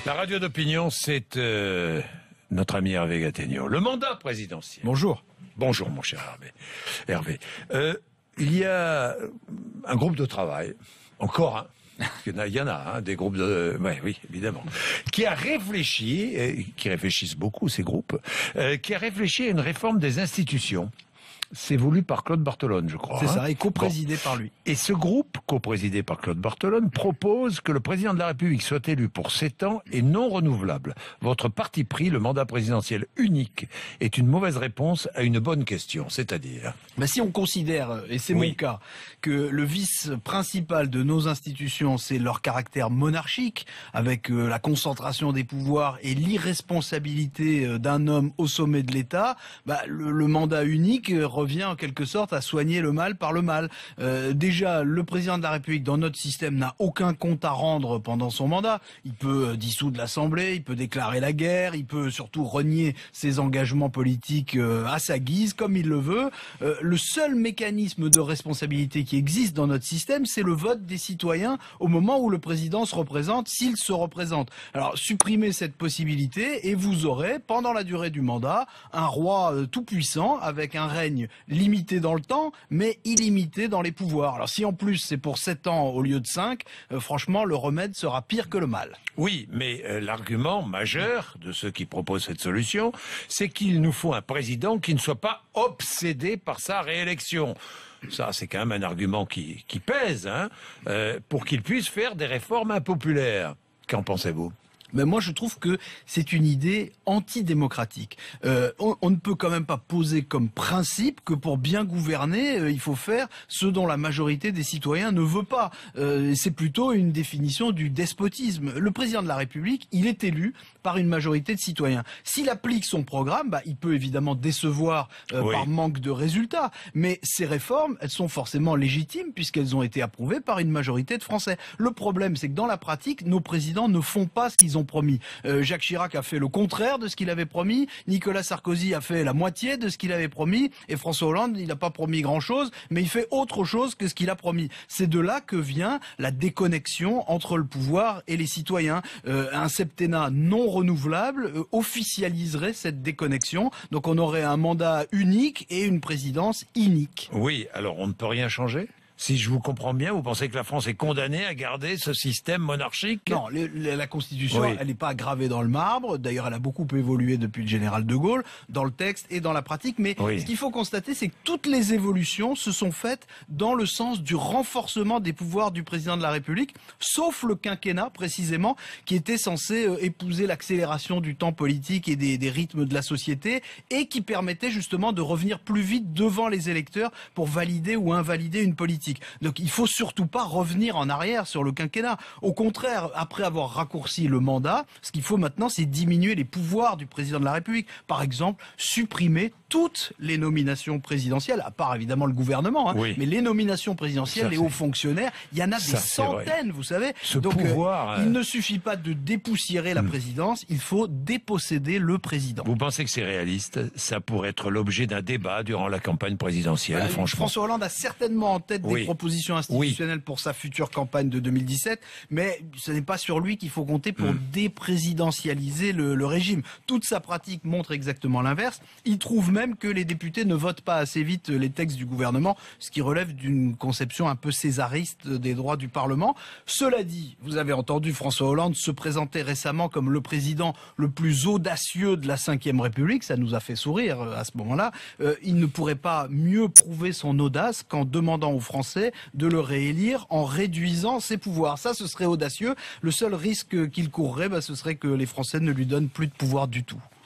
La radio d'opinion, c'est notre ami Hervé Gattegno. Le mandat présidentiel. Bonjour. Bonjour, mon cher Hervé. Il y a un groupe de travail, encore un. Il y en a, des groupes de... Oui, évidemment. Qui a réfléchi, qui réfléchissent beaucoup, ces groupes, qui a réfléchi à une réforme des institutions. C'est voulu par Claude Barthelone, je crois. C'est ça, et coprésidé par lui. Et ce groupe, coprésidé par Claude Barthelone, propose que le président de la République soit élu pour 7 ans et non renouvelable. Votre parti pris, le mandat présidentiel unique, est une mauvaise réponse à une bonne question, c'est-à-dire... Si on considère, et c'est mon cas, que le vice principal de nos institutions, c'est leur caractère monarchique, avec la concentration des pouvoirs et l'irresponsabilité d'un homme au sommet de l'État, le mandat unique revient en quelque sorte à soigner le mal par le mal. Déjà, le président de la République dans notre système n'a aucun compte à rendre pendant son mandat. Il peut dissoudre l'Assemblée, il peut déclarer la guerre, il peut surtout renier ses engagements politiques à sa guise, comme il le veut. Le seul mécanisme de responsabilité qui existe dans notre système, c'est le vote des citoyens au moment où le président se représente, s'il se représente. Alors, supprimez cette possibilité et vous aurez, pendant la durée du mandat, un roi tout-puissant avec un règne limité dans le temps, mais illimité dans les pouvoirs. Alors si en plus c'est pour 7 ans au lieu de 5, franchement le remède sera pire que le mal. Oui, mais l'argument majeur de ceux qui proposent cette solution, c'est qu'il nous faut un président qui ne soit pas obsédé par sa réélection. Ça, c'est quand même un argument qui pèse, pour qu'il puisse faire des réformes impopulaires. Qu'en pensez-vous ? Mais moi, je trouve que c'est une idée antidémocratique. On ne peut quand même pas poser comme principe que pour bien gouverner, il faut faire ce dont la majorité des citoyens ne veut pas. C'est plutôt une définition du despotisme. Le président de la République, il est élu par une majorité de citoyens. S'il applique son programme, il peut évidemment décevoir par manque de résultats. Mais ces réformes, elles sont forcément légitimes puisqu'elles ont été approuvées par une majorité de Français. Le problème, c'est que dans la pratique, nos présidents ne font pas ce qu'ils ont promis. Jacques Chirac a fait le contraire de ce qu'il avait promis, Nicolas Sarkozy a fait la moitié de ce qu'il avait promis, et François Hollande, il n'a pas promis grand-chose, mais il fait autre chose que ce qu'il a promis. C'est de là que vient la déconnexion entre le pouvoir et les citoyens. Un septennat non renouvelable officialiserait cette déconnexion, donc on aurait un mandat unique et une présidence inique. Oui, alors on ne peut rien changer ? Si je vous comprends bien, vous pensez que la France est condamnée à garder ce système monarchique ? Non, la Constitution, elle n'est pas gravée dans le marbre. D'ailleurs, elle a beaucoup évolué depuis le général de Gaulle, dans le texte et dans la pratique. Mais ce qu'il faut constater, c'est que toutes les évolutions se sont faites dans le sens du renforcement des pouvoirs du président de la République, sauf le quinquennat, précisément, qui était censé épouser l'accélération du temps politique et des rythmes de la société, et qui permettait justement de revenir plus vite devant les électeurs pour valider ou invalider une politique. Donc il faut surtout pas revenir en arrière sur le quinquennat. Au contraire, après avoir raccourci le mandat, ce qu'il faut maintenant, c'est diminuer les pouvoirs du président de la République. Par exemple, supprimer toutes les nominations présidentielles, à part évidemment le gouvernement, mais les nominations présidentielles, les hauts fonctionnaires, il y en a des centaines, vous savez. Donc il ne suffit pas de dépoussiérer la présidence, il faut déposséder le président. Vous pensez que c'est réaliste ? Ça pourrait être l'objet d'un débat durant la campagne présidentielle, franchement. François Hollande a certainement en tête des propositions institutionnelles pour sa future campagne de 2017, mais ce n'est pas sur lui qu'il faut compter pour déprésidentialiser le régime. Toute sa pratique montre exactement l'inverse. Il trouve même que les députés ne votent pas assez vite les textes du gouvernement, ce qui relève d'une conception un peu césariste des droits du Parlement. Cela dit, vous avez entendu François Hollande se présenter récemment comme le président le plus audacieux de la Ve République, ça nous a fait sourire à ce moment-là. Il ne pourrait pas mieux prouver son audace qu'en demandant aux Français de le réélire en réduisant ses pouvoirs. Ça, ce serait audacieux. Le seul risque qu'il courrait, ce serait que les Français ne lui donnent plus de pouvoir du tout.